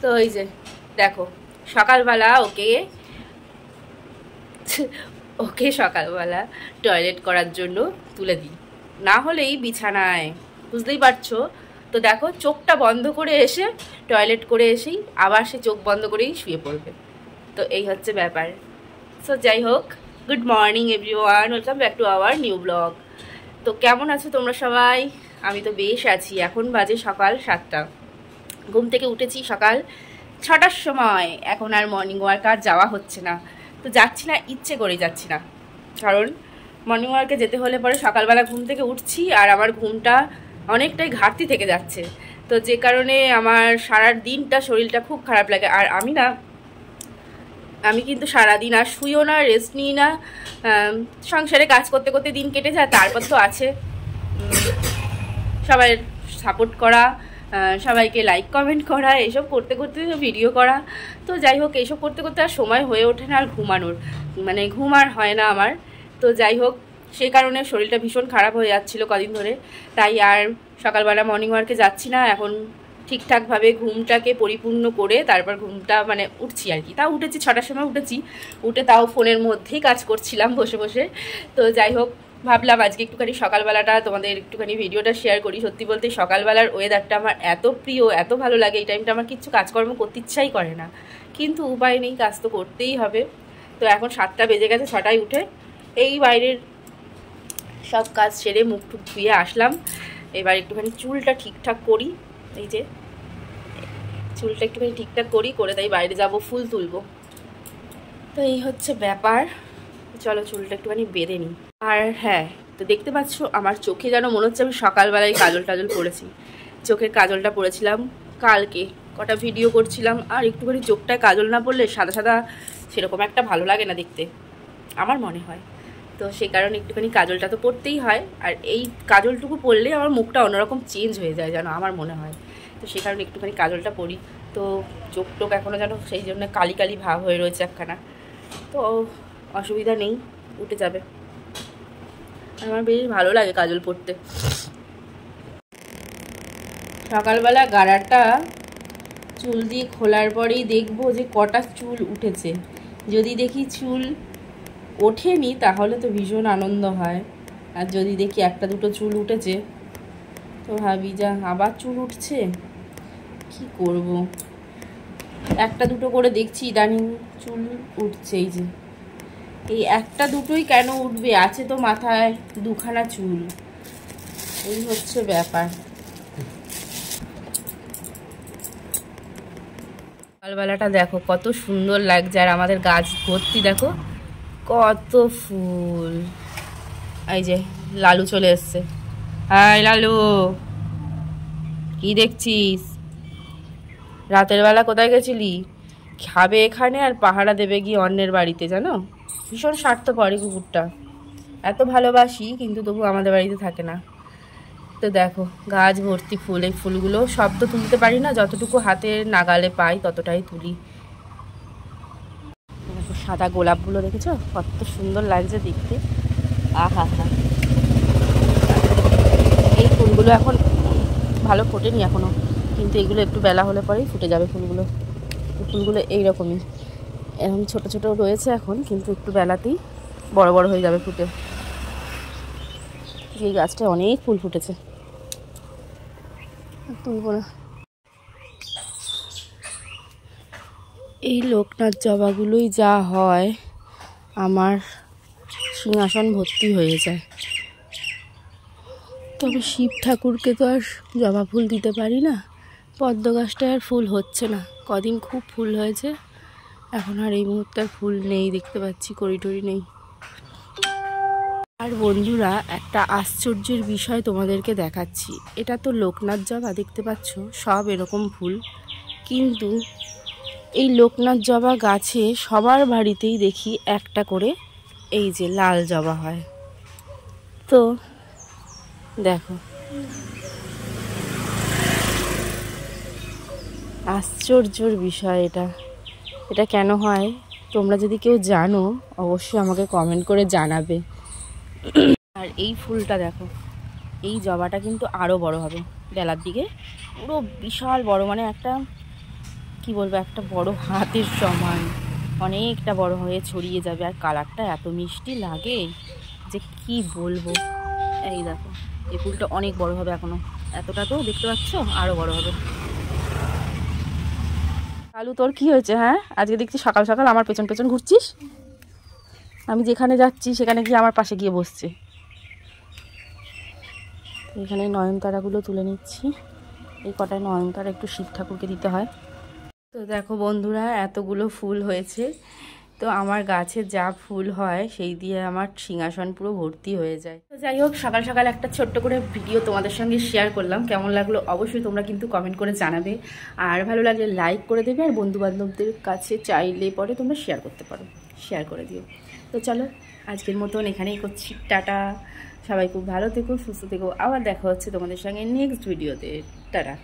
তো এই যে দেখো সকালবেলা ওকে সকালবেলা টয়লেট করার জন্য তুলে দিই, না হলেই বিছানায়, বুঝতেই পারছো। তো দেখো চোখটা বন্ধ করে এসে টয়লেট করে এসেই আবার সে চোখ বন্ধ করেই শুয়ে পড়বে। তো এই হচ্ছে ব্যাপার। সো যাই হোক, good morning everyone, welcome back to our new blog. তো কেমন আছো তোমরা সবাই? আমি তো বেশ আছি। এখন বাজে সকাল 7টা। ঘুম থেকে উঠেছি সকাল 6টার সময়। এখন আর মর্নিং ওয়াক আর যাওয়া হচ্ছে না, তো যাচ্ছি না, ইচ্ছে করে যাচ্ছি না। কারণ মর্নিং ওয়ার্কে যেতে হলে পরে সকালবেলা ঘুম থেকে উঠছি আর আমার ঘুমটা অনেকটাই ঘাটতি থেকে যাচ্ছে। তো যে কারণে আমার সারা দিনটা শরীরটা খুব খারাপ লাগে। আর আমি কিন্তু সারাদিন আর শুইও না, রেস্ট নিই না। সংসারে কাজ করতে করতে দিন কেটে যায়। তারপর তো আছে সবাই সাপোর্ট করা, সবাইকে লাইক কমেন্ট করা, এসব করতে করতে ভিডিও করা। তো যাই হোক, এইসব করতে করতে আর সময় হয়ে ওঠে না আর ঘুমানোর, মানে ঘুম আর হয় না আমার। তো যাই হোক, সেই কারণে শরীরটা ভীষণ খারাপ হয়ে যাচ্ছিলো কদিন ধরে। তাই আর সকালবেলা মর্নিং ওয়ার্কে যাচ্ছি না। এখন ঠিকঠাকভাবে ঘুমটাকে পরিপূর্ণ করে তারপর ঘুমটা মানে উঠছি আর কি। তাও উঠেছি 6টার সময় উঠেছি, উঠে তাও ফোনের মধ্যেই কাজ করছিলাম বসে বসে। তো যাই হোক, ভাবলাম আজকে একটুখানি সকালবেলাটা তোমাদের একটুখানি ভিডিওটা শেয়ার করি। সত্যি বলতে সকালবেলার ওয়েদারটা আমার এত প্রিয়, এত ভালো লাগে। এই টাইমটা আমার কিচ্ছু কাজকর্ম করতে ইচ্ছাই করে না, কিন্তু উপায় নেই, কাজ তো করতেই হবে। তো এখন 7টা বেজে গেছে, 6টায় উঠে এই বাইরের সব কাজ সেরে মুখ টুক ধুয়ে আসলাম। এবার একটুখানি চুলটা ঠিকঠাক করি। এই যে চুলটা একটুখানি ঠিকঠাক করে তাই বাইরে যাব, ফুল তুলবো। তো এই হচ্ছে ব্যাপার। চলো চুলটা একটুখানি বেঁধে নিই। আর হ্যাঁ, তো দেখতে পাচ্ছ আমার চোখে যেন মনে হচ্ছে আমি সকালবেলায় কাজল টাজল পরেছি। চোখের কাজলটা পরেছিলাম কালকে, কটা ভিডিও করছিলাম। আর একটুখানি চোখটায় কাজল না পরলে সাদা সাদা সেরকম একটা ভালো লাগে না দেখতে, আমার মনে হয়। তো সেই কারণে একটুখানি কাজলটা তো পরতেই হয়। আর এই কাজলটুকু পরলেই আমার মুখটা অন্যরকম চেঞ্জ হয়ে যায় যেন, আমার মনে হয়। তো সেই কারণে একটুখানি কাজলটা পরি। তো চোখ টোক এখনও যেন সেই জন্য কালি কালি ভাব হয়ে রয়েছে একখানা। তো অসুবিধা নেই, উঠে যাবে। আমার বেশ ভালো লাগে কাজল পরতে। সকালবেলা গাড়াটা চুল দিয়ে খোলার পরেই দেখবো যে কটা চুল উঠেছে। যদি দেখি চুল ওঠেনি তাহলে তো ভীষণ আনন্দ হয়। আর যদি দেখি একটা দুটো চুল উঠেছে তো ভাবি যা আবার চুল উঠছে, কি করব। একটা দুটো করে দেখছি ইদানিং চুল উঠছে। এই যে এই একটা দুটোই কেন উঠবে, আছে তো মাথায় দুখানা চুল। এই হচ্ছে ব্যাপার। সকালবেলাটা দেখো কত সুন্দর লাগছে। আর আমাদের গাছ ভর্তি দেখো কত ফুল। এই যে লালু চলে এসছে। হাই লালু, কি দেখছিস? রাতের বেলা কোথায় গেছিলি? খাবে এখানে আর পাহারা দেবে গিয়ে অন্যের বাড়িতে, জানো? ভীষণ স্বার্থপর এই কুকুরটা। এত ভালোবাসি কিন্তু তবু আমাদের বাড়িতে থাকে না। তো দেখো গাছ ভর্তি ফুল। এই ফুলগুলো সব তো তুলতে পারি না, যতটুকু হাতের নাগালে পাই ততটাই তুলি। দেখো সাদা গোলাপগুলো দেখেছো কত সুন্দর লাগছে দেখতে। আহা হা, এই ফুলগুলো এখন ভালো ফোটেনি এখনো, কিন্তু এগুলো একটু বেলা হলে পরেই ফুটে যাবে ফুলগুলো। ফুলগুলো এইরকমই, এরকম ছোট ছোট রয়েছে এখন, কিন্তু একটু বেলাতেই বড় বড় হয়ে যাবে ফুটে। এই গাছটায় অনেক ফুল ফুটেছে, তুলবো না। এই লোকনাথ জবাগুলোই যা হয়, আমার সিংহাসন ভর্তি হয়ে যায়। তবে শিব ঠাকুরকে তো আর জবা ফুল দিতে পারি না। পদ্ম গাছটায় আর ফুল হচ্ছে না, কদিন খুব ফুল হয়েছে, এখন আর এই মুহূর্তে আর ফুল নেই দেখতে পাচ্ছি, কড়িটড়ি নেই। আর বন্ধুরা একটা আশ্চর্যের বিষয় তোমাদেরকে দেখাচ্ছি। এটা তো লোকনাথ জবা দেখতে পাচ্ছ, সব এরকম ফুল, কিন্তু এই লোকনাথ জবা গাছে সবার বাড়িতেই দেখি একটা করে এই যে লাল জবা হয়। তো দেখো আশ্চর্যের বিষয় এটা। এটা কেন হয় তোমরা যদি কেউ জানো অবশ্যই আমাকে কমেন্ট করে জানাবে। আর এই ফুলটা দেখো, এই জবাটা কিন্তু আরও বড় হবে বেলার দিকে, পুরো বিশাল বড়, মানে একটা কি বলবো, একটা বড় হাতের সমান, অনেকটা বড় হয়ে ছড়িয়ে যাবে। আর কালারটা এত মিষ্টি লাগে যে কি বলবো। এই দেখো, এই ফুলটা অনেক বড় হবে এখনো, এতটা তো দেখতে পাচ্ছ, আরো বড় হবে। কালু, তোর কি হয়েছে? হ্যাঁ, আজকে দেখছি সকাল সকাল আমার পেছন পেছন ঘুরছিস। আমি যেখানে যাচ্ছি সেখানে গিয়ে আমার পাশে গিয়ে বসছে। এখানে নয়নতারাগুলো তুলে নিচ্ছি। এই কটায় নয়নতারা একটু শিব ঠাকুরকে দিতে হয়। তো দেখো বন্ধুরা, এতগুলো ফুল হয়েছে। তো আমার গাছে যা ফুল হয় সেই দিয়ে আমার সিংহাসন পুরো ভর্তি হয়ে যায়। তো যাই হোক, সকাল সকাল একটা ছোট্ট করে ভিডিও তোমাদের সঙ্গে শেয়ার করলাম। কেমন লাগলো অবশ্যই তোমরা কিন্তু কমেন্ট করে জানাবে। আর ভালো লাগলে লাইক করে দেবে, আর বন্ধুবান্ধবদের কাছে চাইলে পরে তোমরা শেয়ার করতে পারো, শেয়ার করে দিও। তো চলো, আজকের মতন এখানেই করছি, টাটা। সবাই খুব ভালো থেকো, সুস্থ থেকো। আবার দেখা হচ্ছে তোমাদের সঙ্গে নেক্সট ভিডিওতে। টাটা।